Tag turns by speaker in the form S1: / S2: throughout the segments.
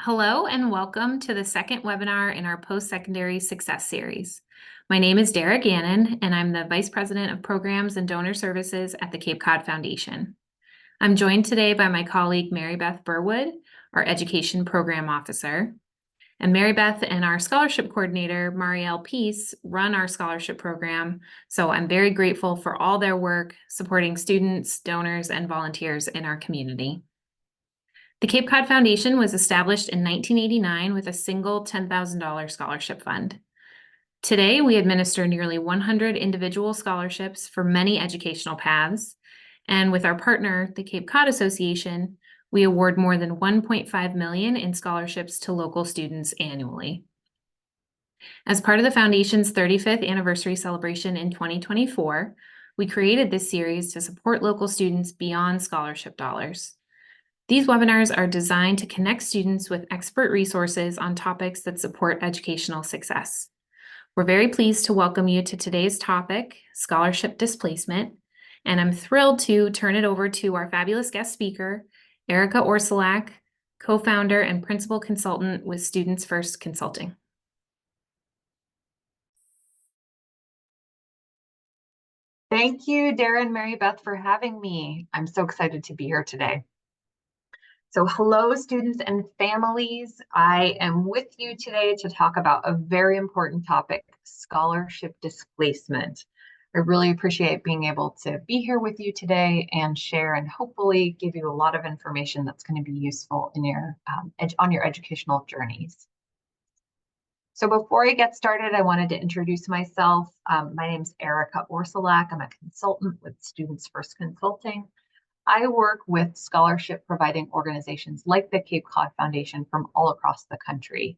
S1: Hello and welcome to the second webinar in our Postsecondary Success Series. My name is Erika Gannon and I'm the Vice President of Programs and Donor Services at the Cape Cod Foundation. I'm joined today by my colleague Mary Beth Burwood, our Education Program Officer. And Mary Beth and our Scholarship Coordinator, Marielle Peace, run our scholarship program, so I'm very grateful for all their work supporting students, donors, and volunteers in our community. The Cape Cod Foundation was established in 1989 with a single $10,000 scholarship fund. Today, we administer nearly 100 individual scholarships for many educational paths, and with our partner, the Cape Cod Association, we award more than $1.5 million in scholarships to local students annually. As part of the Foundation's 35th anniversary celebration in 2024, we created this series to support local students beyond scholarship dollars. These webinars are designed to connect students with expert resources on topics that support educational success. We're very pleased to welcome you to today's topic, scholarship displacement, and I'm thrilled to turn it over to our fabulous guest speaker, Erika Orsulak, co-founder and principal consultant with Students First Consulting.
S2: Thank you, Dara and Mary Beth, for having me. I'm so excited to be here today. So hello, students and families. I am with you today to talk about a very important topic, scholarship displacement. I really appreciate being able to be here with you today and share and hopefully give you a lot of information that's going to be useful in your on your educational journeys. So before I get started, I wanted to introduce myself. My name is Erika Orsulak. I'm a consultant with Students First Consulting. I work with scholarship providing organizations like the Cape Cod Foundation from all across the country.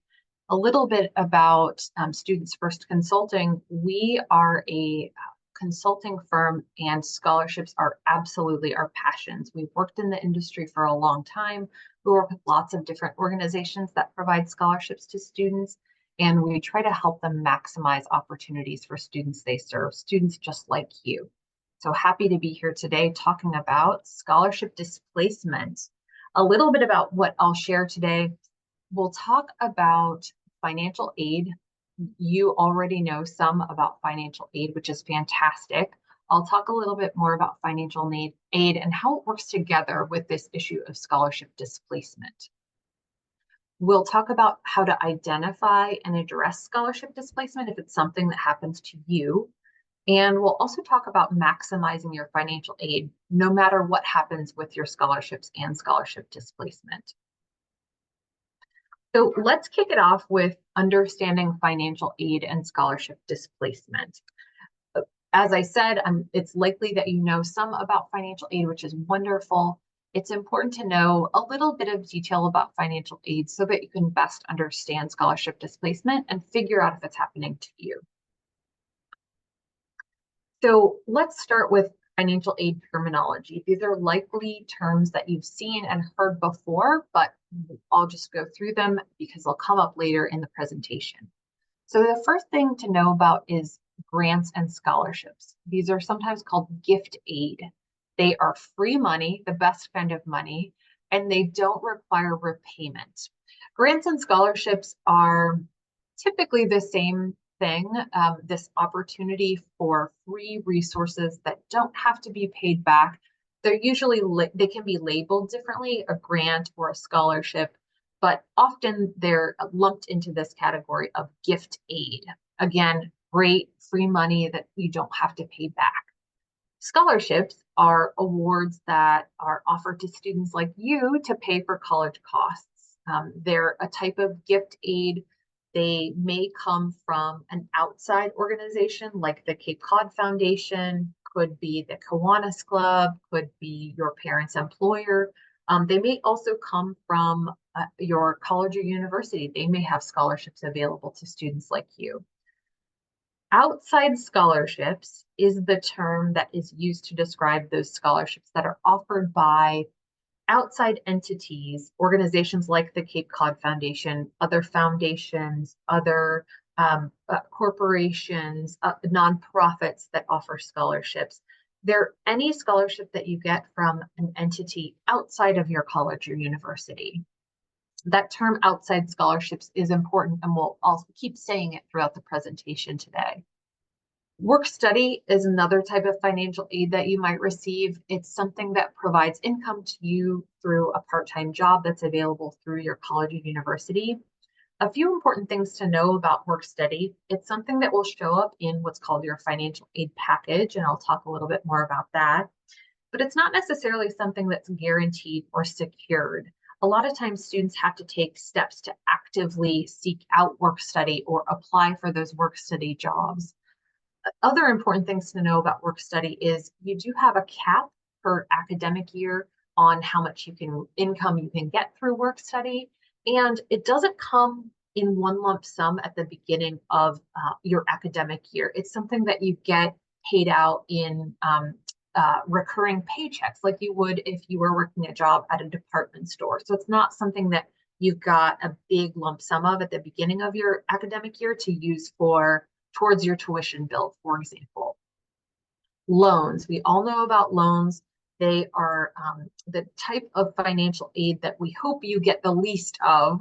S2: A little bit about Students First Consulting. We are a consulting firm and scholarships are absolutely our passions. We've worked in the industry for a long time. We work with lots of different organizations that provide scholarships to students, and we try to help them maximize opportunities for students they serve, students just like you. So happy to be here today talking about scholarship displacement. A little bit about what I'll share today. We'll talk about financial aid. You already know some about financial aid, which is fantastic. I'll talk a little bit more about financial aid and how it works together with this issue of scholarship displacement. We'll talk about how to identify and address scholarship displacement if it's something that happens to you. And we'll also talk about maximizing your financial aid, no matter what happens with your scholarships and scholarship displacement. So let's kick it off with understanding financial aid and scholarship displacement. As I said, it's likely that you know some about financial aid, which is wonderful. It's important to know a little bit of detail about financial aid so that you can best understand scholarship displacement and figure out if it's happening to you. So let's start with financial aid terminology. These are likely terms that you've seen and heard before, but I'll just go through them because they'll come up later in the presentation. So the first thing to know about is grants and scholarships. These are sometimes called gift aid. They are free money, the best kind of money, and they don't require repayment. Grants and scholarships are typically the same thing, this opportunity for free resources that don't have to be paid back. They're usually, they can be labeled differently, a grant or a scholarship, but often they're lumped into this category of gift aid. Again, great free money that you don't have to pay back. Scholarships are awards that are offered to students like you to pay for college costs. They're a type of gift aid. They may come from an outside organization like the Cape Cod Foundation, could be the Kiwanis Club, could be your parents' employer. They may also come from your college or university. They may have scholarships available to students like you. Outside scholarships is the term that is used to describe those scholarships that are offered by outside entities, organizations like the Cape Cod Foundation, other foundations, other corporations, nonprofits that offer scholarships. They're any scholarship that you get from an entity outside of your college or university. That term outside scholarships is important, and we'll also keep saying it throughout the presentation today. Work study is another type of financial aid that you might receive. It's something that provides income to you through a part-time job that's available through your college or university. A few important things to know about work study. It's something that will show up in what's called your financial aid package, and I'll talk a little bit more about that. But it's not necessarily something that's guaranteed or secured. A lot of times students have to take steps to actively seek out work study or apply for those work study jobs. Other important things to know about work study is you do have a cap per academic year on how much income you can get through work study, and it doesn't come in one lump sum at the beginning of your academic year. It's something that you get paid out in recurring paychecks, like you would if you were working a job at a department store. So it's not something that you've got a big lump sum of at the beginning of your academic year to use towards your tuition bill, for example. Loans. We all know about loans. They are the type of financial aid that we hope you get the least of.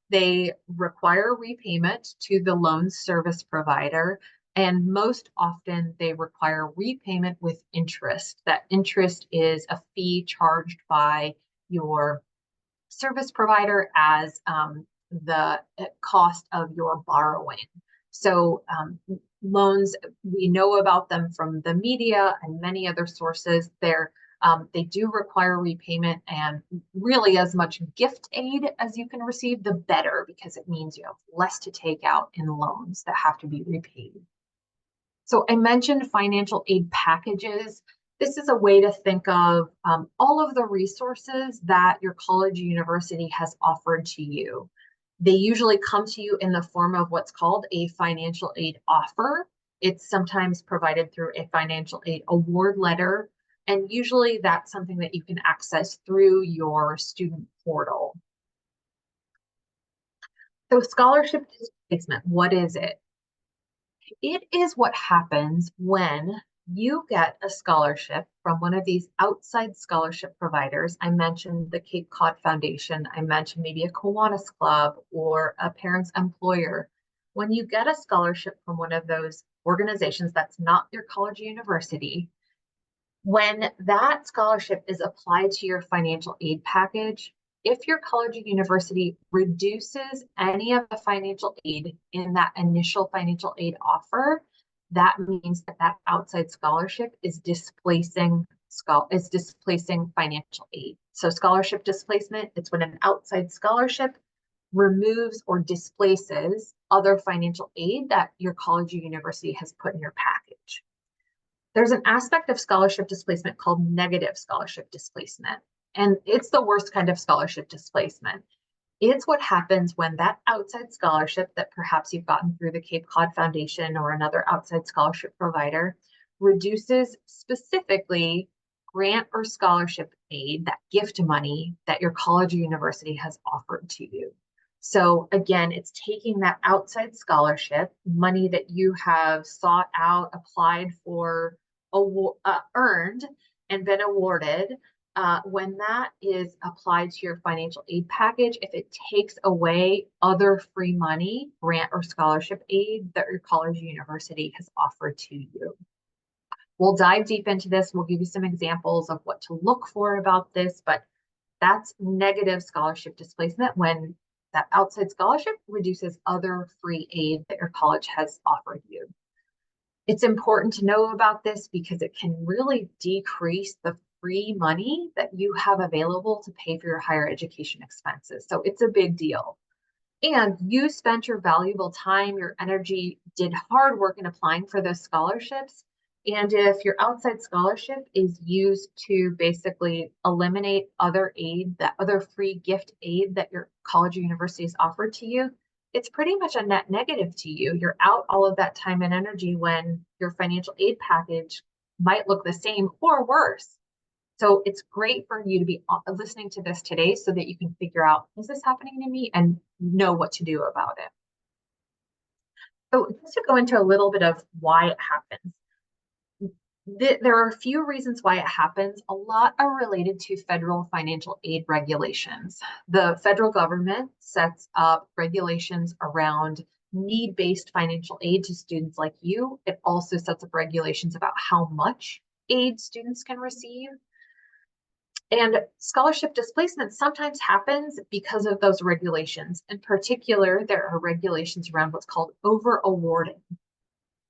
S2: They require repayment to the loan service provider, and most often they require repayment with interest. That interest is a fee charged by your service provider as the cost of your borrowing. So loans, we know about them from the media and many other sources. They do require repayment, and really as much gift aid as you can receive, the better, because it means you have less to take out in loans that have to be repaid. So I mentioned financial aid packages. This is a way to think of all of the resources that your college or university has offered to you. They usually come to you in the form of what's called a financial aid offer. It's sometimes provided through a financial aid award letter, and usually that's something that you can access through your student portal. So scholarship displacement, what is it? It is what happens when you get a scholarship from one of these outside scholarship providers. I mentioned the Cape Cod Foundation. I mentioned maybe a Kiwanis Club or a parent's employer. When you get a scholarship from one of those organizations that's not your college or university, when that scholarship is applied to your financial aid package, if your college or university reduces any of the financial aid in that initial financial aid offer, that means that that outside scholarship is displacing financial aid. So scholarship displacement, it's when an outside scholarship removes or displaces other financial aid that your college or university has put in your package. There's an aspect of scholarship displacement called negative scholarship displacement, and it's the worst kind of scholarship displacement. It's what happens when that outside scholarship that perhaps you've gotten through the Cape Cod Foundation or another outside scholarship provider reduces specifically grant or scholarship aid, that gift money that your college or university has offered to you. So again, it's taking that outside scholarship, money that you have sought out, applied for, earned, and been awarded. When that is applied to your financial aid package, if it takes away other free money, grant or scholarship aid that your college or university has offered to you. We'll dive deep into this. We'll give you some examples of what to look for about this, but that's negative scholarship displacement, when that outside scholarship reduces other free aid that your college has offered you. It's important to know about this because it can really decrease the free money that you have available to pay for your higher education expenses. So it's a big deal. And you spent your valuable time, your energy, did hard work in applying for those scholarships. And if your outside scholarship is used to basically eliminate other aid, that other free gift aid that your college or university has offered to you, it's pretty much a net negative to you. You're out all of that time and energy when your financial aid package might look the same or worse. So it's great for you to be listening to this today so that you can figure out, is this happening to me, and know what to do about it. So just to go into a little bit of why it happens. There are a few reasons why it happens. A lot are related to federal financial aid regulations. The federal government sets up regulations around need-based financial aid to students like you. It also sets up regulations about how much aid students can receive. And scholarship displacement sometimes happens because of those regulations. In particular, there are regulations around what's called over-awarding.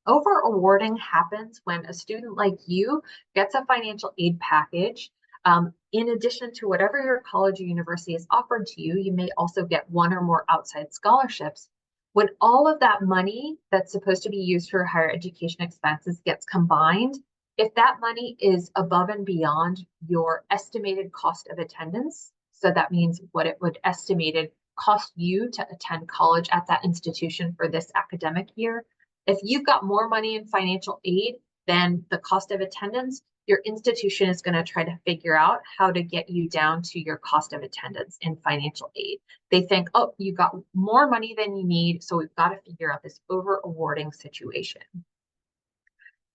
S2: Over-awarding happens when a student like you gets a financial aid package. In addition to whatever your college or university has offered to you, you may also get one or more outside scholarships. When all of that money that's supposed to be used for higher education expenses gets combined, if that money is above and beyond your estimated cost of attendance, so that means what it would estimated cost you to attend college at that institution for this academic year, if you've got more money in financial aid than the cost of attendance, your institution is going to try to figure out how to get you down to your cost of attendance in financial aid. They think, oh, you've got more money than you need, so we've got to figure out this over-awarding situation.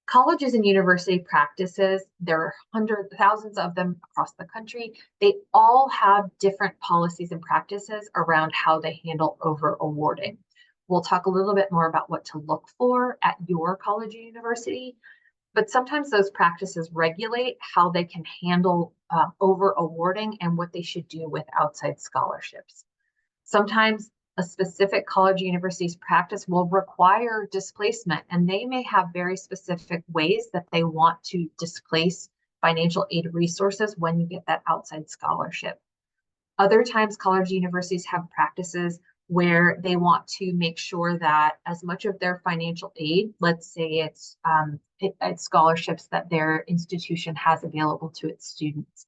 S2: Colleges and university practices, there are hundreds, thousands of them across the country. They all have different policies and practices around how they handle over-awarding. We'll talk a little bit more about what to look for at your college or university, but sometimes those practices regulate how they can handle over-awarding and what they should do with outside scholarships. Sometimes a specific college or university's practice will require displacement, and they may have very specific ways that they want to displace financial aid resources when you get that outside scholarship. Other times, college universities have practices where they want to make sure that as much of their financial aid, let's say it's scholarships that their institution has available to its students,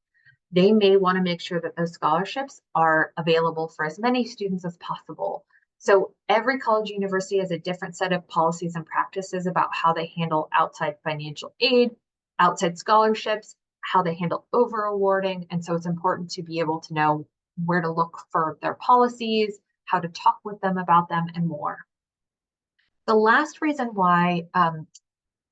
S2: they may want to make sure that those scholarships are available for as many students as possible. So every college university has a different set of policies and practices about how they handle outside financial aid, outside scholarships, how they handle over awarding. And so it's important to be able to know where to look for their policies, how to talk with them about them, and more. The last reason why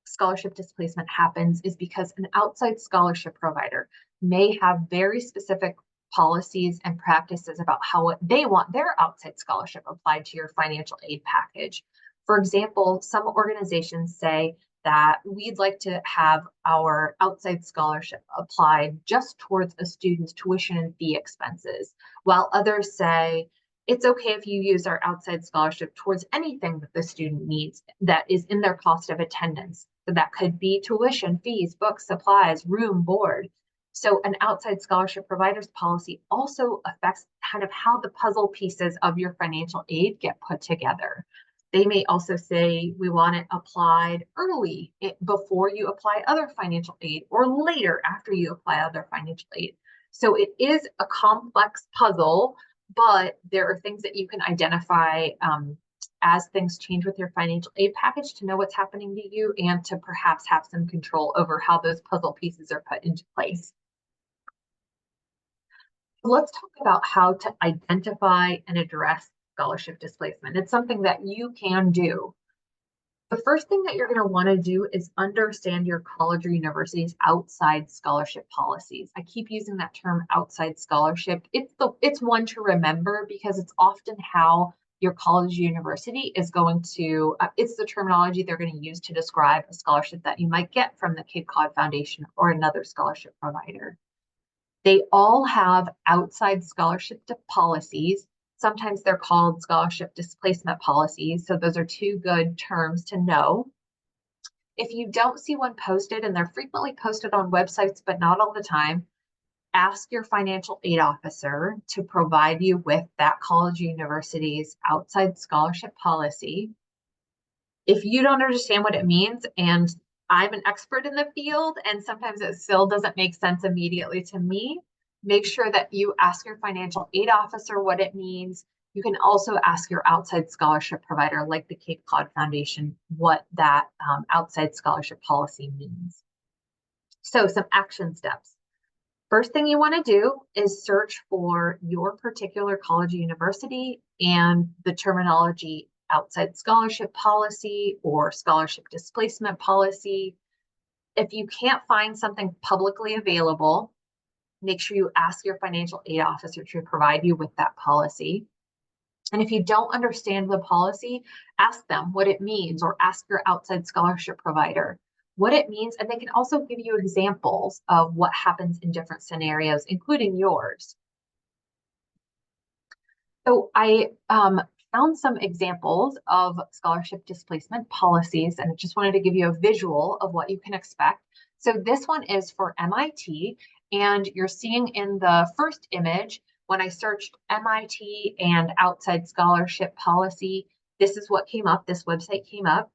S2: scholarship displacement happens is because an outside scholarship provider may have very specific policies and practices about how they want their outside scholarship applied to your financial aid package. For example, some organizations say that we'd like to have our outside scholarship applied just towards a student's tuition and fee expenses, while others say it's okay if you use our outside scholarship towards anything that the student needs that is in their cost of attendance. So that could be tuition, fees, books, supplies, room, board. So an outside scholarship provider's policy also affects kind of how the puzzle pieces of your financial aid get put together. They may also say we want it applied early before you apply other financial aid, or later after you apply other financial aid. So it is a complex puzzle, but there are things that you can identify as things change with your financial aid package to know what's happening to you and to perhaps have some control over how those puzzle pieces are put into place. Let's talk about how to identify and address scholarship displacement. It's something that you can do. The first thing that you're going to want to do is understand your college or university's outside scholarship policies. I keep using that term outside scholarship. It's one to remember because it's often how your college or university is going to, it's the terminology they're going to use to describe a scholarship that you might get from the Cape Cod Foundation or another scholarship provider. They all have outside scholarship policies. Sometimes they're called scholarship displacement policies. So those are two good terms to know. If you don't see one posted, and they're frequently posted on websites, but not all the time, ask your financial aid officer to provide you with that college or university's outside scholarship policy. If you don't understand what it means, and I'm an expert in the field, and sometimes it still doesn't make sense immediately to me, make sure that you ask your financial aid officer what it means. You can also ask your outside scholarship provider, like the Cape Cod Foundation, what that outside scholarship policy means. So some action steps. First thing you want to do is search for your particular college or university and the terminology outside scholarship policy or scholarship displacement policy. If you can't find something publicly available, make sure you ask your financial aid officer to provide you with that policy. And if you don't understand the policy, ask them what it means, or ask your outside scholarship provider what it means. And they can also give you examples of what happens in different scenarios, including yours. So I found some examples of scholarship displacement policies, and I just wanted to give you a visual of what you can expect. So this one is for MIT, and you're seeing in the first image, when I searched MIT and outside scholarship policy, this is what came up, this website came up.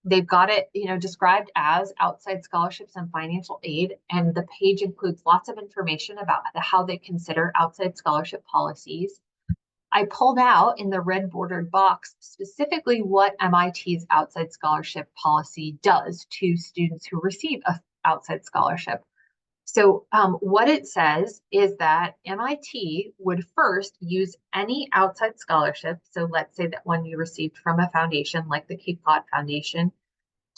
S2: They've got it, described as outside scholarships and financial aid, and the page includes lots of information about how they consider outside scholarship policies. I pulled out in the red bordered box specifically what MIT's outside scholarship policy does to students who receive an outside scholarship. So what it says is that MIT would first use any outside scholarship, so let's say that one you received from a foundation like the Cape Cod Foundation,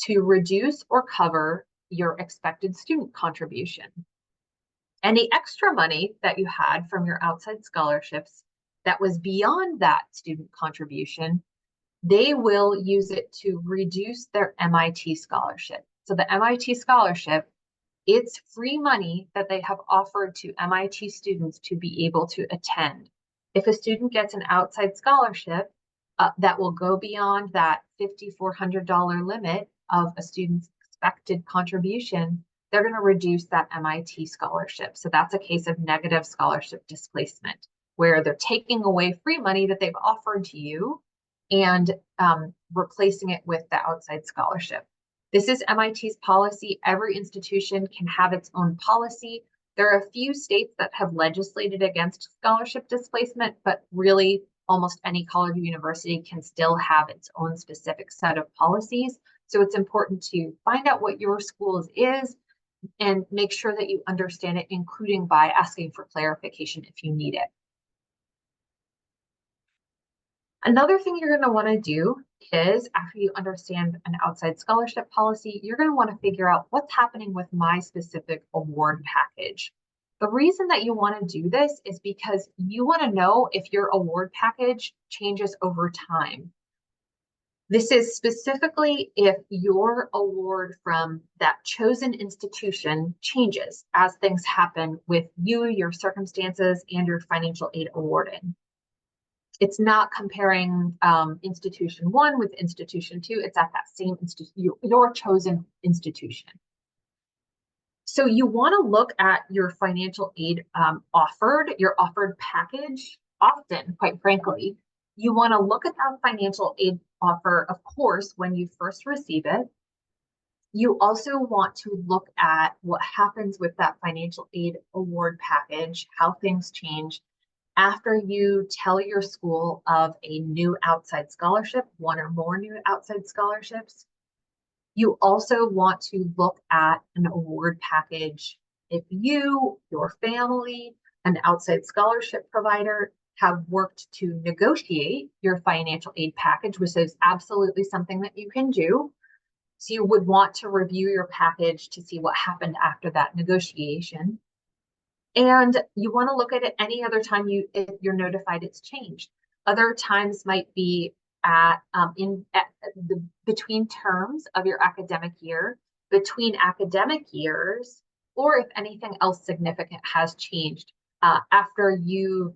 S2: to reduce or cover your expected student contribution. Any extra money that you had from your outside scholarships that was beyond that student contribution, they will use it to reduce their MIT scholarship. So the MIT scholarship, it's free money that they have offered to MIT students to be able to attend. If a student gets an outside scholarship that will go beyond that $5,400 limit of a student's expected contribution, they're going to reduce that MIT scholarship. So that's a case of negative scholarship displacement, where they're taking away free money that they've offered to you and replacing it with the outside scholarship. This is MIT's policy. Every institution can have its own policy. There are a few states that have legislated against scholarship displacement, but really almost any college or university can still have its own specific set of policies. So it's important to find out what your school's is and make sure that you understand it, including by asking for clarification if you need it. Another thing you're going to want to do is, after you understand an outside scholarship policy, you're going to want to figure out what's happening with my specific award package. The reason that you want to do this is because you want to know if your award package changes over time. This is specifically if your award from that chosen institution changes as things happen with you, your circumstances, and your financial aid awarding. It's not comparing institution one with institution two. It's at that same institution, your chosen institution. So you want to look at your financial aid your offered package often, quite frankly. You want to look at that financial aid offer, of course, when you first receive it. You also want to look at what happens with that financial aid award package, how things change after you tell your school of a new outside scholarship, one or more new outside scholarships. You also want to look at an award package if you, your family, an outside scholarship provider have worked to negotiate your financial aid package, which is absolutely something that you can do. So you would want to review your package to see what happened after that negotiation. And you want to look at it any other time you're notified it's changed. Other times might be between terms of your academic year, between academic years, or if anything else significant has changed. After you,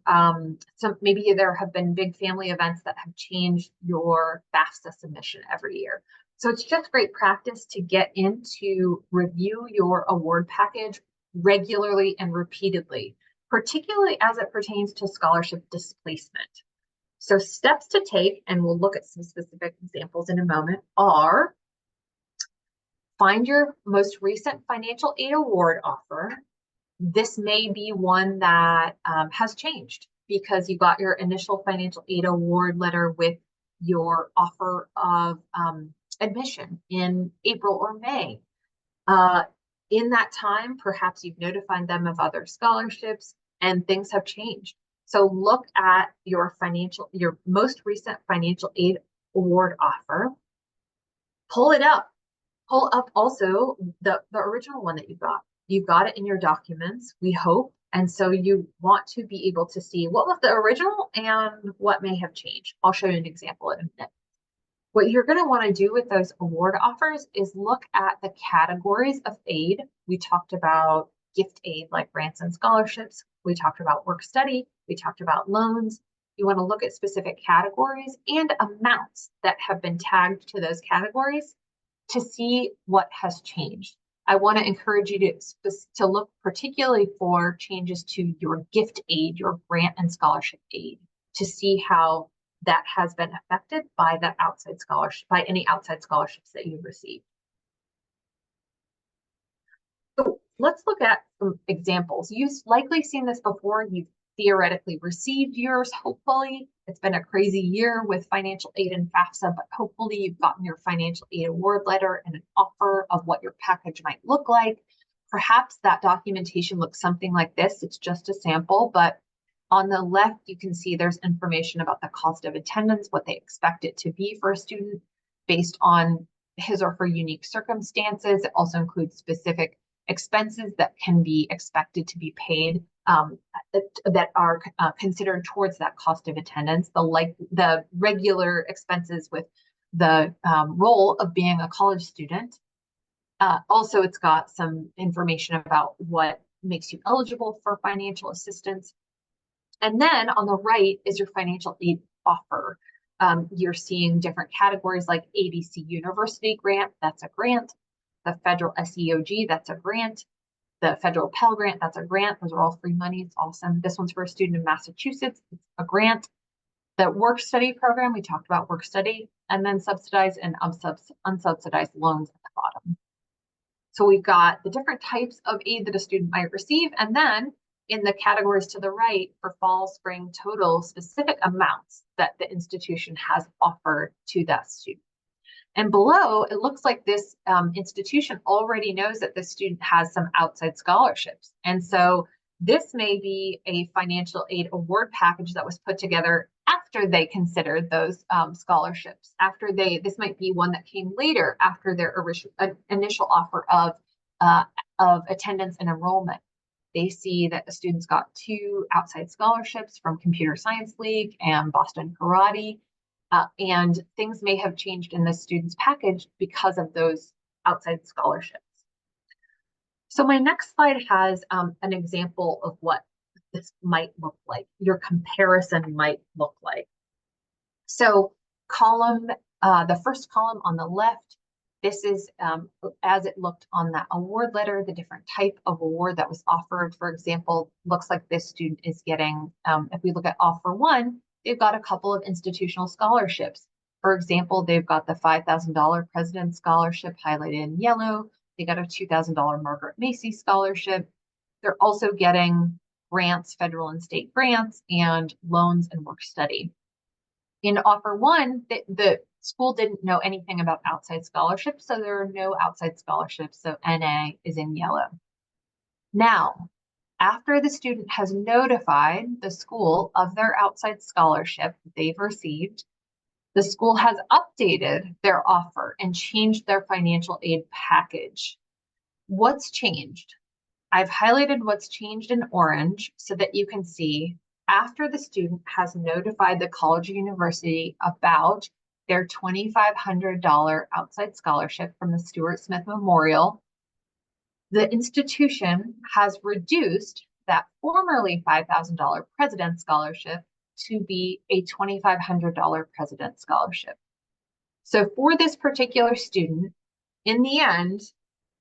S2: maybe there have been big family events that have changed your FAFSA submission every year. So it's just great practice to get in to review your award package regularly and repeatedly, particularly as it pertains to scholarship displacement. So steps to take, and we'll look at some specific examples in a moment, are find your most recent financial aid award offer. This may be one that has changed because you got your initial financial aid award letter with your offer of admission in April or May. In that time, perhaps you've notified them of other scholarships and things have changed. So look at your most recent financial aid award offer, pull it up, Pull up also the original one that you got. You got it in your documents, we hope. And so you want to be able to see what was the original and what may have changed. I'll show you an example in a minute. What you're going to want to do with those award offers is look at the categories of aid. We talked about gift aid like grants and scholarships. We talked about work study. We talked about loans. You want to look at specific categories and amounts that have been tagged to those categories to see what has changed. I want to encourage you to look particularly for changes to your gift aid, your grant and scholarship aid, to see how that has been affected by the outside scholarship, by any outside scholarships that you've received. So let's look at some examples. You've likely seen this before. You've theoretically received yours, hopefully. It's been a crazy year with financial aid and FAFSA, but hopefully you've gotten your financial aid award letter and an offer of what your package might look like. Perhaps that documentation looks something like this. It's just a sample, but on the left, you can see there's information about the cost of attendance, what they expect it to be for a student based on his or her unique circumstances. It also includes specific expenses that can be expected to be paid that are considered towards that cost of attendance, the regular expenses with the role of being a college student. Also, it's got some information about what makes you eligible for financial assistance. And then on the right is your financial aid offer. You're seeing different categories like ABC University grant, that's a grant. The federal SEOG, that's a grant. The federal Pell Grant, that's a grant. Those are all free money. It's awesome. This one's for a student in Massachusetts. It's a grant. The work study program, we talked about work study, and then subsidized and unsubsidized loans at the bottom. So we've got the different types of aid that a student might receive, and then in the categories to the right for fall, spring, total specific amounts that the institution has offered to that student. And below, it looks like this institution already knows that this student has some outside scholarships. And so this may be a financial aid award package that was put together after they considered those scholarships. This might be one that came later after their initial offer of attendance and enrollment. They see that the students got 2 outside scholarships from Computer Science League and Boston Karate. And things may have changed in the student's package because of those outside scholarships. So my next slide has an example of what this might look like, your comparison might look like. So the first column on the left, this is as it looked on that award letter, the different type of award that was offered. For example, looks like this student is getting, if we look at offer 1, they've got a couple of institutional scholarships. For example, they've got the $5,000 President's Scholarship highlighted in yellow. They got a $2,000 Margaret Macy Scholarship. They're also getting grants, federal and state grants, and loans and work study. In offer 1, the school didn't know anything about outside scholarships, so there are no outside scholarships, so NA is in yellow. Now, after the student has notified the school of their outside scholarship they've received, the school has updated their offer and changed their financial aid package. What's changed? I've highlighted what's changed in orange so that you can see after the student has notified the college or university about their $2,500 outside scholarship from the Stuart Smith Memorial, the institution has reduced that formerly $5,000 President's Scholarship to be a $2,500 President's Scholarship. So for this particular student, in the end,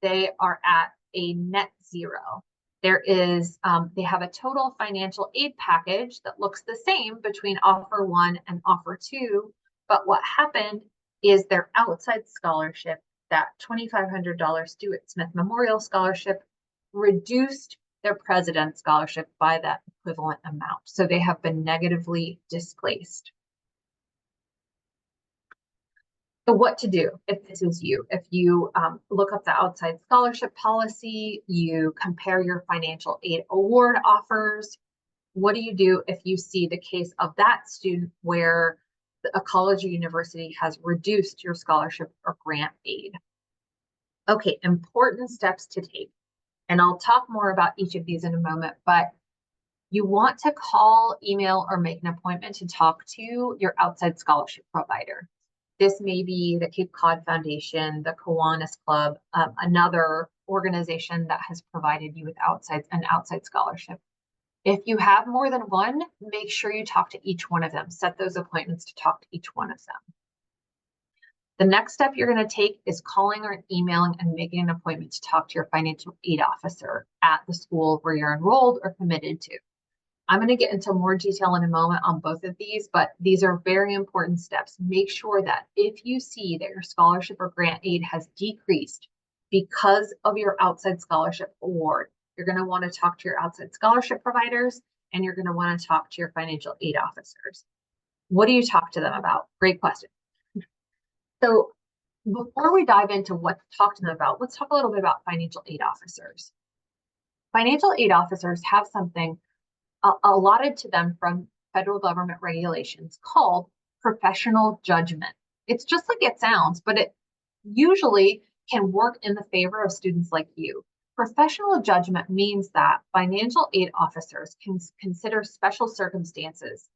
S2: they are at a net zero. They have a total financial aid package that looks the same between offer 1 and offer 2, but what happened is their outside scholarship, that $2,500 Stuart Smith Memorial Scholarship, reduced their President's Scholarship by that equivalent amount. So they have been negatively displaced. So what to do if this is you? If you look up the outside scholarship policy, you compare your financial aid award offers, what do you do if you see the case of that student where a college or university has reduced your scholarship or grant aid? Okay, important steps to take. And I'll talk more about each of these in a moment, but you want to call, email, or make an appointment to talk to your outside scholarship provider. This may be the Cape Cod Foundation, the Kiwanis Club, another organization that has provided you with an outside scholarship. If you have more than one, make sure you talk to each one of them. Set those appointments to talk to each one of them. The next step you're going to take is calling or emailing and making an appointment to talk to your financial aid officer at the school where you're enrolled or committed to. I'm going to get into more detail in a moment on both of these, but these are very important steps. Make sure that if you see that your scholarship or grant aid has decreased because of your outside scholarship award, you're going to want to talk to your outside scholarship providers, and you're going to want to talk to your financial aid officers. What do you talk to them about? Great question. So before we dive into what to talk to them about, let's talk a little bit about financial aid officers. Financial aid officers have something allotted to them from federal government regulations called professional judgment. It's just like it sounds, but it usually can work in the favor of students like you. Professional judgment means that financial aid officers can consider special circumstances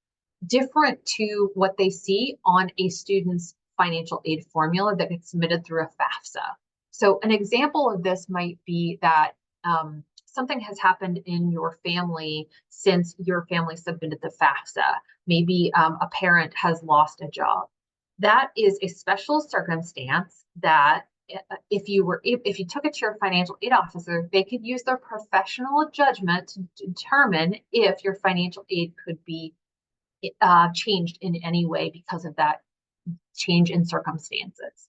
S2: different to what they see on a student's financial aid formula that gets submitted through a FAFSA. So an example of this might be that something has happened in your family since your family submitted the FAFSA. Maybe a parent has lost a job. That is a special circumstance that if you took it to your financial aid officer, they could use their professional judgment to determine if your financial aid could be changed in any way because of that change in circumstances.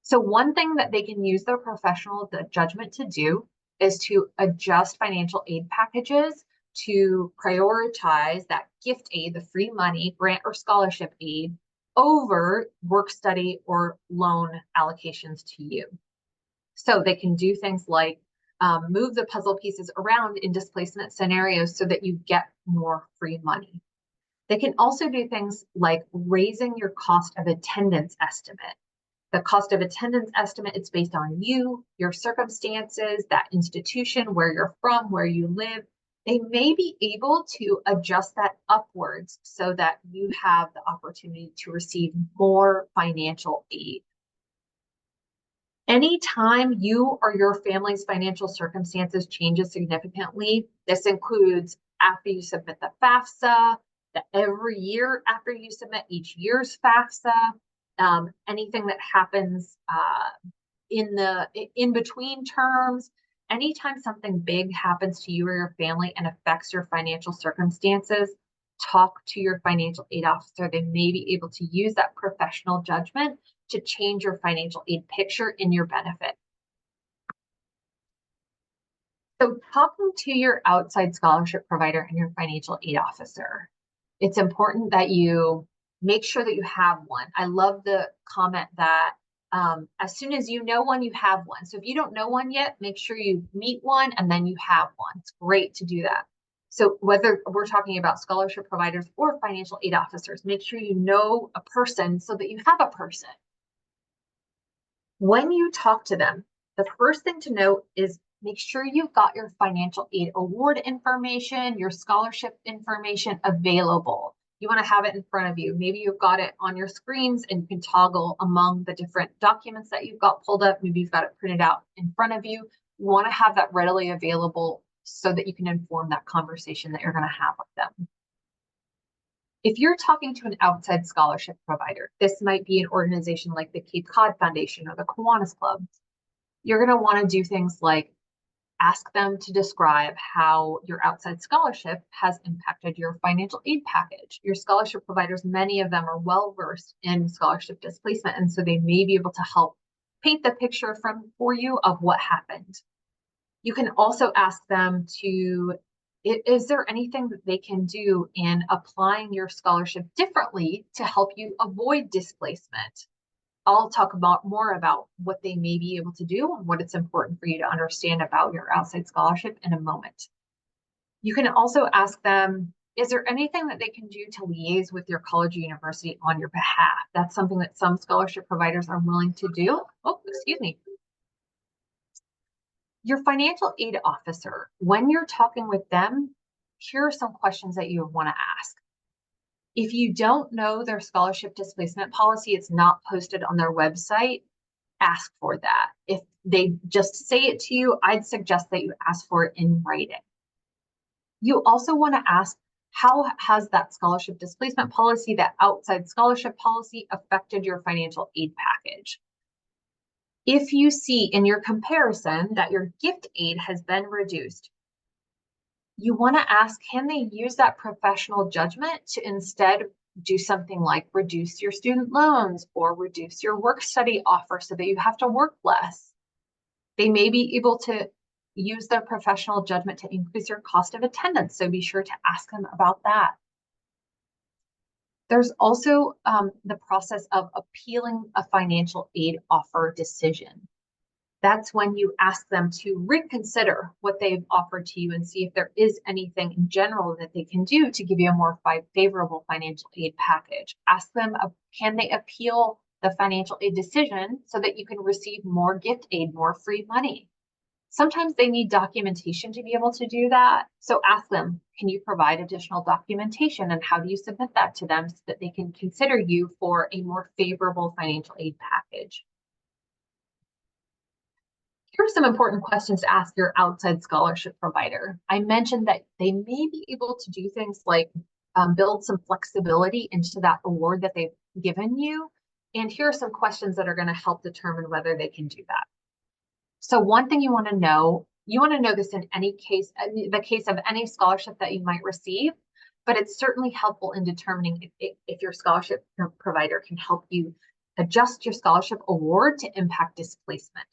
S2: So one thing that they can use their professional judgment to do is to adjust financial aid packages to prioritize that gift aid, the free money, grant or scholarship aid, over work study or loan allocations to you. So they can do things like move the puzzle pieces around in displacement scenarios so that you get more free money. They can also do things like raising your cost of attendance estimate. The cost of attendance estimate, it's based on you, your circumstances, that institution, where you're from, where you live. They may be able to adjust that upwards so that you have the opportunity to receive more financial aid. Anytime you or your family's financial circumstances changes significantly, this includes after you submit the FAFSA, every year after you submit each year's FAFSA, anything that happens in between terms, anytime something big happens to you or your family and affects your financial circumstances, talk to your financial aid officer. They may be able to use that professional judgment to change your financial aid picture in your benefit. So talking to your outside scholarship provider and your financial aid officer, it's important that you make sure that you have one. I love the comment that as soon as you know one, you have one. So if you don't know one yet, make sure you meet one and then you have one. It's great to do that. So whether we're talking about scholarship providers or financial aid officers, make sure you know a person so that you have a person. When you talk to them, the first thing to note is make sure you've got your financial aid award information, your scholarship information available. You want to have it in front of you. Maybe you've got it on your screens and you can toggle among the different documents that you've got pulled up. Maybe you've got it printed out in front of you. You want to have that readily available so that you can inform that conversation that you're going to have with them. If you're talking to an outside scholarship provider, this might be an organization like the Cape Cod Foundation or the Kiwanis Club. You're going to want to do things like ask them to describe how your outside scholarship has impacted your financial aid package. Your scholarship providers, many of them are well versed in scholarship displacement, and so they may be able to help paint the picture for you of what happened. You can also ask them is there anything that they can do in applying your scholarship differently to help you avoid displacement? I'll talk more about what they may be able to do and what it's important for you to understand about your outside scholarship in a moment. You can also ask them, is there anything that they can do to liaise with your college or university on your behalf? That's something that some scholarship providers are willing to do. Oh, excuse me. Your financial aid officer, when you're talking with them, here are some questions that you want to ask. If you don't know their scholarship displacement policy, it's not posted on their website, ask for that. If they just say it to you, I'd suggest that you ask for it in writing. You also want to ask, how has that scholarship displacement policy, that outside scholarship policy, affected your financial aid package? If you see in your comparison that your gift aid has been reduced, you want to ask, can they use that professional judgment to instead do something like reduce your student loans or reduce your work study offer so that you have to work less? They may be able to use their professional judgment to increase your cost of attendance, so be sure to ask them about that. There's also the process of appealing a financial aid offer decision. That's when you ask them to reconsider what they've offered to you and see if there is anything in general that they can do to give you a more favorable financial aid package. Ask them, can they appeal the financial aid decision so that you can receive more gift aid, more free money? Sometimes they need documentation to be able to do that. So ask them, can you provide additional documentation, and how do you submit that to them so that they can consider you for a more favorable financial aid package? Here are some important questions to ask your outside scholarship provider. I mentioned that they may be able to do things like build some flexibility into that award that they've given you. And here are some questions that are going to help determine whether they can do that. So one thing you want to know this in any case, the case of any scholarship that you might receive, but it's certainly helpful in determining if your scholarship provider can help you adjust your scholarship award to impact displacement.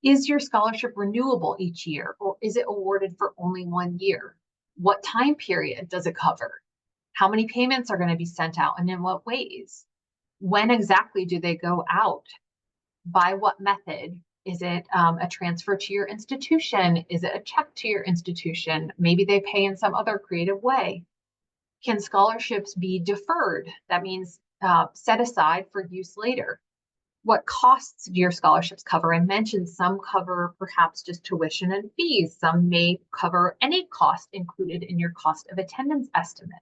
S2: Is your scholarship renewable each year, or is it awarded for only 1 year? What time period does it cover? How many payments are going to be sent out, and in what ways? When exactly do they go out? By what method? Is it a transfer to your institution? Is it a check to your institution? Maybe they pay in some other creative way. Can scholarships be deferred? That means set aside for use later. What costs do your scholarships cover? I mentioned some cover perhaps just tuition and fees. Some may cover any cost included in your cost of attendance estimate.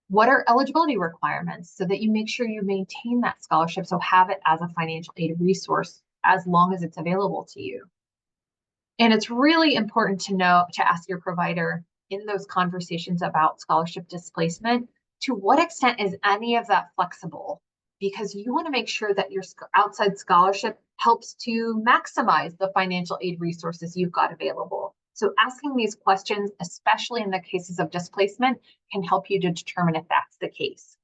S2: What are eligibility requirements so that you make sure you maintain that scholarship, so have it as a financial aid resource as long as it's available to you? And it's really important to ask your provider in those conversations about scholarship displacement, to what extent is any of that flexible? Because you want to make sure that your outside scholarship helps to maximize the financial aid resources you've got available. So asking these questions, especially in the cases of displacement, can help you to determine if that's the case.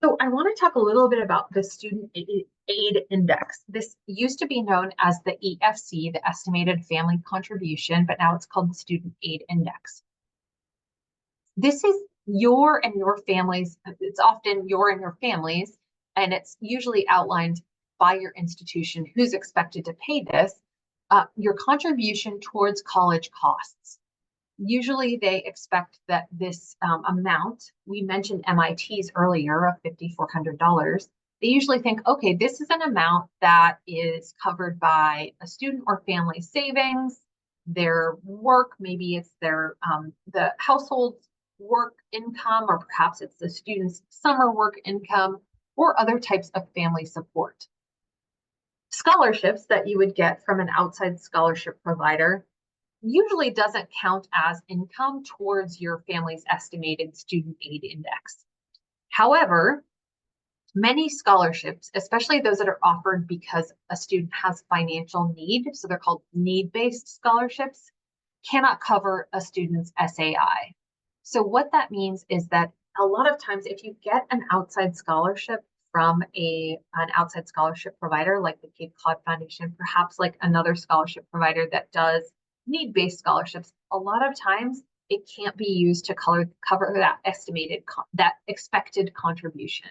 S2: So I want to talk a little bit about the Student Aid Index. This used to be known as the EFC, the Estimated Family Contribution, but now it's called the Student Aid Index. This is your and your family's, it's often your and your family's, and it's usually outlined by your institution who's expected to pay this, your contribution towards college costs. Usually they expect that this amount, we mentioned MIT's earlier of $5,400, they usually think, okay, this is an amount that is covered by a student or family savings, their work, maybe it's their the household's work income, or perhaps it's the student's summer work income, or other types of family support. Scholarships that you would get from an outside scholarship provider usually doesn't count as income towards your family's estimated student aid index. However, many scholarships, especially those that are offered because a student has financial need, so they're called need-based scholarships, cannot cover a student's SAI. So what that means is that a lot of times if you get an outside scholarship from an outside scholarship provider like the Cape Cod Foundation, perhaps like another scholarship provider that does need-based scholarships, a lot of times it can't be used to cover that expected contribution.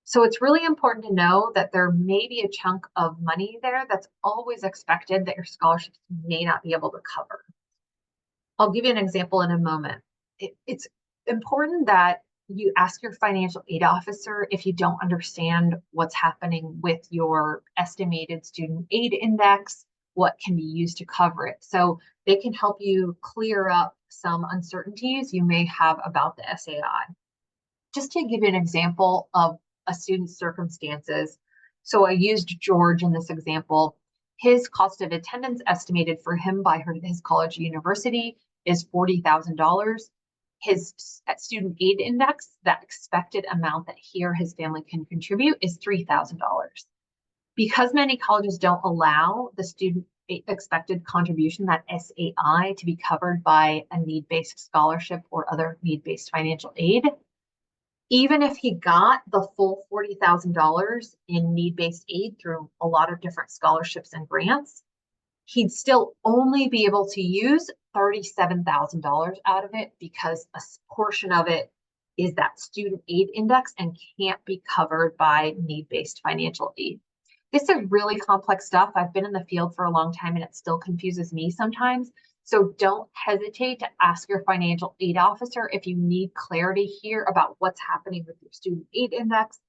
S2: So it's really important to know that there may be a chunk of money there that's always expected that your scholarships may not be able to cover. I'll give you an example in a moment. It's important that you ask your financial aid officer if you don't understand what's happening with your estimated student aid index, what can be used to cover it. So they can help you clear up some uncertainties you may have about the SAI. Just to give you an example of a student's circumstances, so I used George in this example. His cost of attendance estimated for him by his college or university is $40,000. His student aid index, that expected amount that he or his family can contribute, is $3,000. Because many colleges don't allow the student expected contribution, that SAI, to be covered by a need-based scholarship or other need-based financial aid, even if he got the full $40,000 in need-based aid through a lot of different scholarships and grants, he'd still only be able to use $37,000 out of it because a portion of it is that student aid index and can't be covered by need-based financial aid. This is really complex stuff. I've been in the field for a long time and it still confuses me sometimes. So don't hesitate to ask your financial aid officer if you need clarity here about what's happening with your student aid index,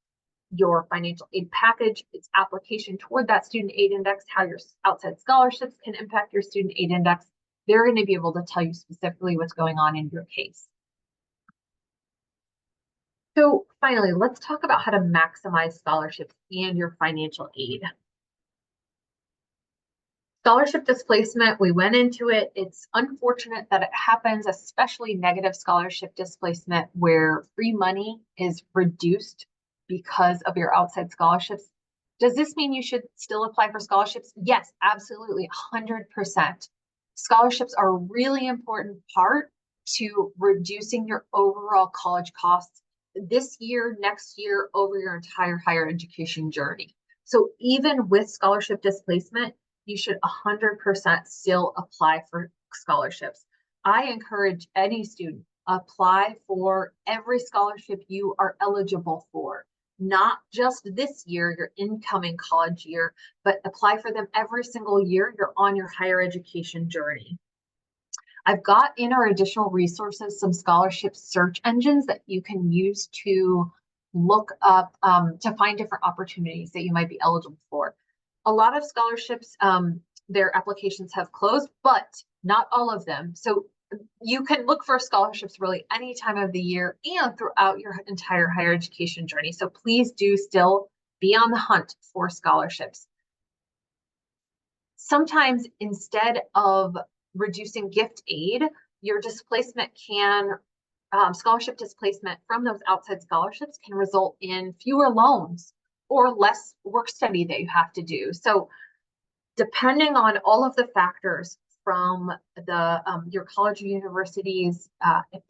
S2: your financial aid package, its application toward that student aid index, how your outside scholarships can impact your student aid index. They're going to be able to tell you specifically what's going on in your case. So finally, let's talk about how to maximize scholarships and your financial aid. Scholarship displacement, we went into it. It's unfortunate that it happens, especially negative scholarship displacement where free money is reduced because of your outside scholarships. Does this mean you should still apply for scholarships? Yes, absolutely, 100%. Scholarships are a really important part to reducing your overall college costs this year, next year, over your entire higher education journey. So even with scholarship displacement, you should 100% still apply for scholarships. I encourage any student, apply for every scholarship you are eligible for, not just this year, your incoming college year, but apply for them every single year you're on your higher education journey. I've got in our additional resources some scholarship search engines that you can use to look up, to find different opportunities that you might be eligible for. A lot of scholarships, their applications have closed, but not all of them. So you can look for scholarships really any time of the year and throughout your entire higher education journey. So please do still be on the hunt for scholarships. Sometimes instead of reducing gift aid, your displacement can, scholarship displacement from those outside scholarships can result in fewer loans or less work study that you have to do. So depending on all of the factors from the your college or university's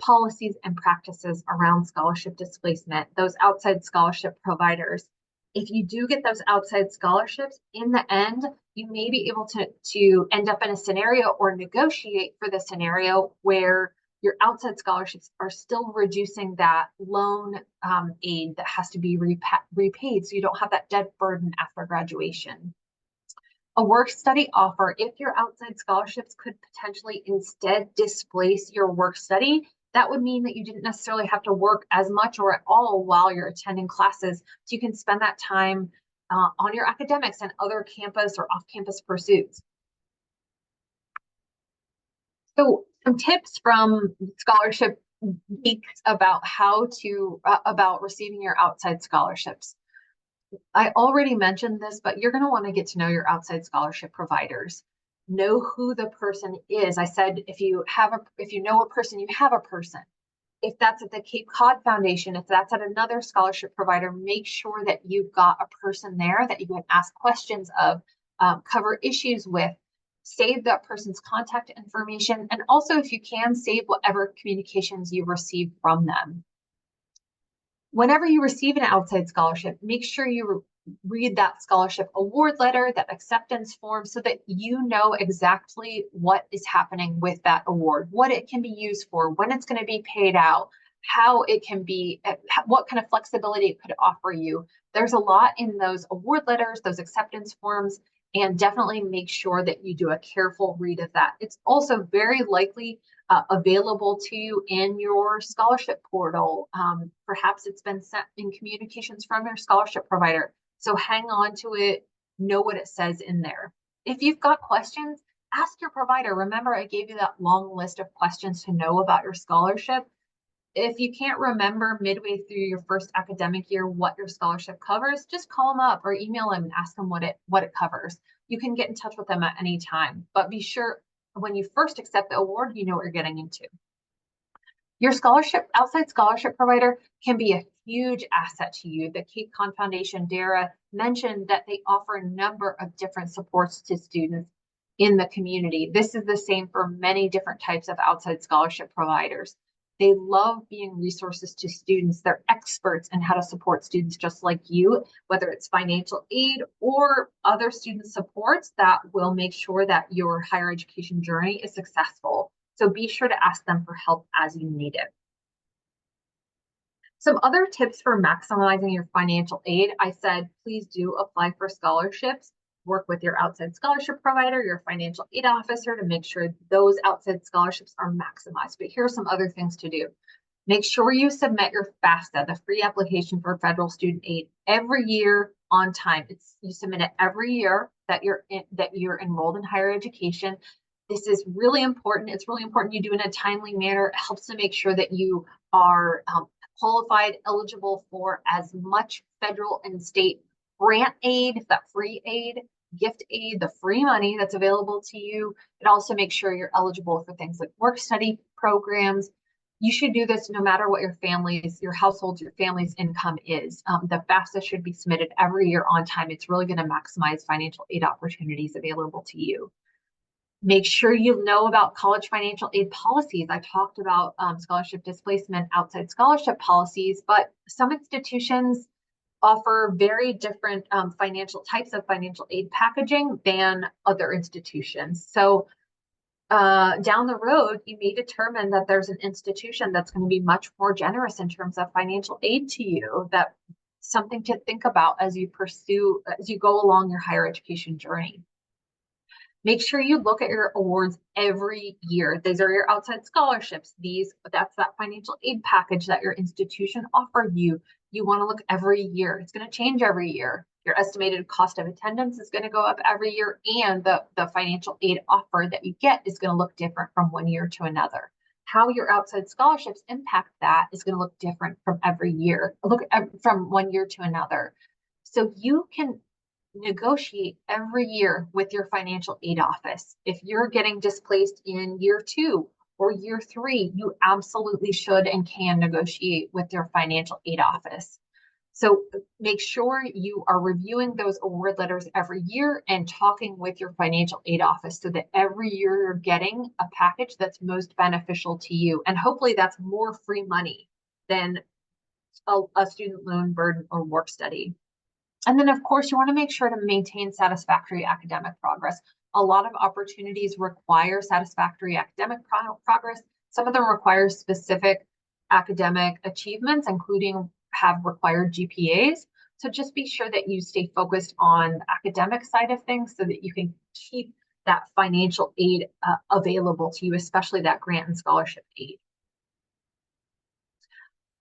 S2: policies and practices around scholarship displacement, those outside scholarship providers, if you do get those outside scholarships, in the end, you may be able to end up in a scenario or negotiate for the scenario where your outside scholarships are still reducing that loan aid that has to be repaid, so you don't have that debt burden after graduation. A work study offer, if your outside scholarships could potentially instead displace your work study, that would mean that you didn't necessarily have to work as much or at all while you're attending classes. So you can spend that time on your academics and other campus or off-campus pursuits. So some tips from Scholarship Week about how to, about receiving your outside scholarships. I already mentioned this, but you're going to want to get to know your outside scholarship providers. Know who the person is. I said, if you know a person, you have a person. If that's at the Cape Cod Foundation, if that's at another scholarship provider, make sure that you've got a person there that you can ask questions of, cover issues with, save that person's contact information, and also, if you can, save whatever communications you receive from them. Whenever you receive an outside scholarship, make sure you read that scholarship award letter, that acceptance form, so that you know exactly what is happening with that award, what it can be used for, when it's going to be paid out, how it can be, what kind of flexibility it could offer you. There's a lot in those award letters, those acceptance forms, and definitely make sure that you do a careful read of that. It's also very likely available to you in your scholarship portal. Perhaps it's been sent in communications from your scholarship provider. So hang on to it, know what it says in there. If you've got questions, ask your provider. Remember, I gave you that long list of questions to know about your scholarship. If you can't remember midway through your first academic year what your scholarship covers, just call them up or email them and ask them what it covers. You can get in touch with them at any time, but be sure when you first accept the award, you know what you're getting into. Your outside scholarship provider can be a huge asset to you. The Cape Cod Foundation, Dara, mentioned that they offer a number of different supports to students in the community. This is the same for many different types of outside scholarship providers. They love being resources to students. They're experts in how to support students just like you, whether it's financial aid or other student supports that will make sure that your higher education journey is successful. So be sure to ask them for help as you need it. Some other tips for maximizing your financial aid. I said, please do apply for scholarships. Work with your outside scholarship provider, your financial aid officer to make sure those outside scholarships are maximized. But here are some other things to do. Make sure you submit your FAFSA, the free application for federal student aid, every year on time. You submit it every year that you're enrolled in higher education. This is really important. It's really important you do it in a timely manner. It helps to make sure that you are qualified, eligible for as much federal and state grant aid, that free aid, gift aid, the free money that's available to you. It also makes sure you're eligible for things like work study programs. You should do this no matter what your household's, your family's income is. The FAFSA should be submitted every year on time. It's really going to maximize financial aid opportunities available to you. Make sure you know about college financial aid policies. I talked about scholarship displacement, outside scholarship policies, but some institutions offer very different types of financial aid packaging than other institutions. So down the road, you may determine that there's an institution that's going to be much more generous in terms of financial aid to you. That's something to think about as you go along your higher education journey. Make sure you look at your awards every year. These are your outside scholarships. That's that financial aid package that your institution offered you. You want to look every year. It's going to change every year. Your estimated cost of attendance is going to go up every year, and the financial aid offer that you get is going to look different from one year to another. How your outside scholarships impact that is going to look different from from one year to another. So you can negotiate every year with your financial aid office. If you're getting displaced in year 2 or year 3, you absolutely should and can negotiate with your financial aid office. So make sure you are reviewing those award letters every year and talking with your financial aid office so that every year you're getting a package that's most beneficial to you. And hopefully that's more free money than a student loan burden or work study. And then, of course, you want to make sure to maintain satisfactory academic progress. A lot of opportunities require satisfactory academic progress. Some of them require specific academic achievements, including have required GPAs. So just be sure that you stay focused on the academic side of things so that you can keep that financial aid available to you, especially that grant and scholarship aid.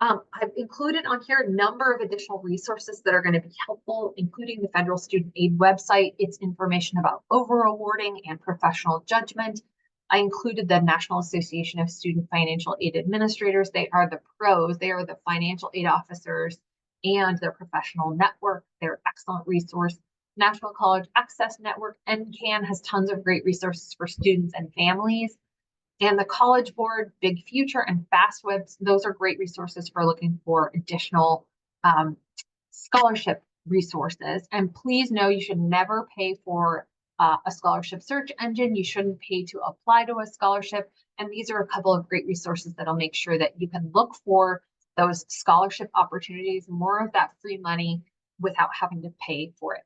S2: I've included on here a number of additional resources that are going to be helpful, including the Federal Student Aid website. It's information about over-awarding and professional judgment. I included the National Association of Student Financial Aid Administrators. They are the pros. They are the financial aid officers and their professional network. They're an excellent resource. National College Access Network, NCAN, has tons of great resources for students and families. And the College Board, Big Future, and FastWebs, those are great resources for looking for additional scholarship resources. And please know you should never pay for a scholarship search engine. You shouldn't pay to apply to a scholarship. And these are a couple of great resources that'll make sure that you can look for those scholarship opportunities, more of that free money without having to pay for it.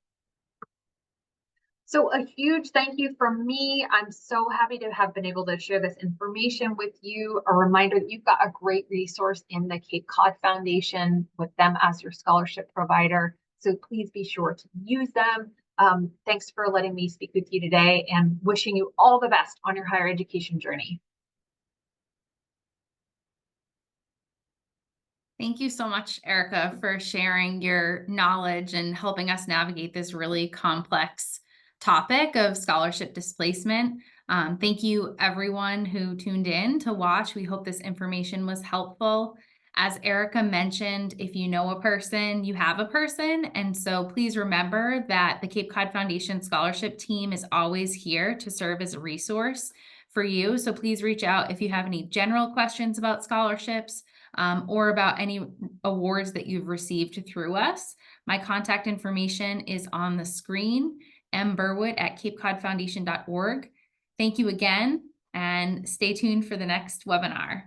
S2: So a huge thank you from me. I'm so happy to have been able to share this information with you. A reminder that you've got a great resource in the Cape Cod Foundation with them as your scholarship provider. So please be sure to use them. Thanks for letting me speak with you today and wishing you all the best on your higher education journey.
S3: Thank you so much, Erica, for sharing your knowledge and helping us navigate this really complex topic of scholarship displacement. Thank you, everyone who tuned in to watch. We hope this information was helpful. As Erica mentioned, if you know a person, you have a person. And so please remember that the Cape Cod Foundation Scholarship Team is always here to serve as a resource for you. So please reach out if you have any general questions about scholarships, or about any awards that you've received through us. My contact information is on the screen, mburwood@capecodfoundation.org. Thank you again, and stay tuned for the next webinar.